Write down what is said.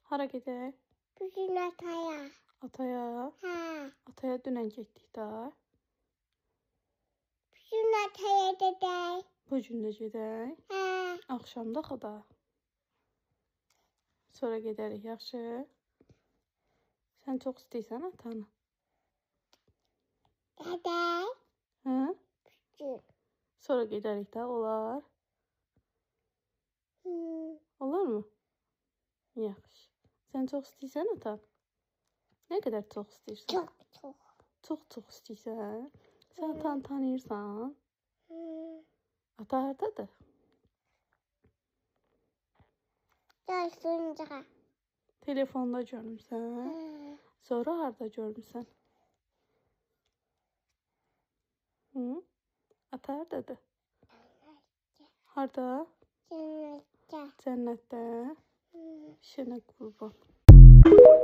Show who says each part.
Speaker 1: Hara gedək?
Speaker 2: Bugün ataya.
Speaker 1: Ataya.
Speaker 2: Hə.
Speaker 1: Ataya dünən getdik də.
Speaker 2: Bugün ataya gedək.
Speaker 1: Bu gün də gedək.
Speaker 2: Hə.
Speaker 1: Axşamda xada. Sonra gedərik, yaxşı? Sən çox istəyirsən atanı.
Speaker 2: Gedək.
Speaker 1: Hə?
Speaker 2: Bugün.
Speaker 1: Sonra gedərik də, olar? Olar mı? Yaxşı. Sən çox istəyirsən atan? Nə qədər çox istəyirsən?
Speaker 2: Çox.
Speaker 1: Çox istəyirsən? Sən atanı tanıyırsan?
Speaker 2: Hı.
Speaker 1: Ata hardadır?
Speaker 2: Dostunca.
Speaker 1: Telefonda görmüsən?
Speaker 2: Hı.
Speaker 1: Sonra harda görmüsən? Hı? Ata hardadır? Harda?
Speaker 2: Cennetdə.
Speaker 1: Cənnətdə.
Speaker 2: Hı.
Speaker 1: Şənə qurban.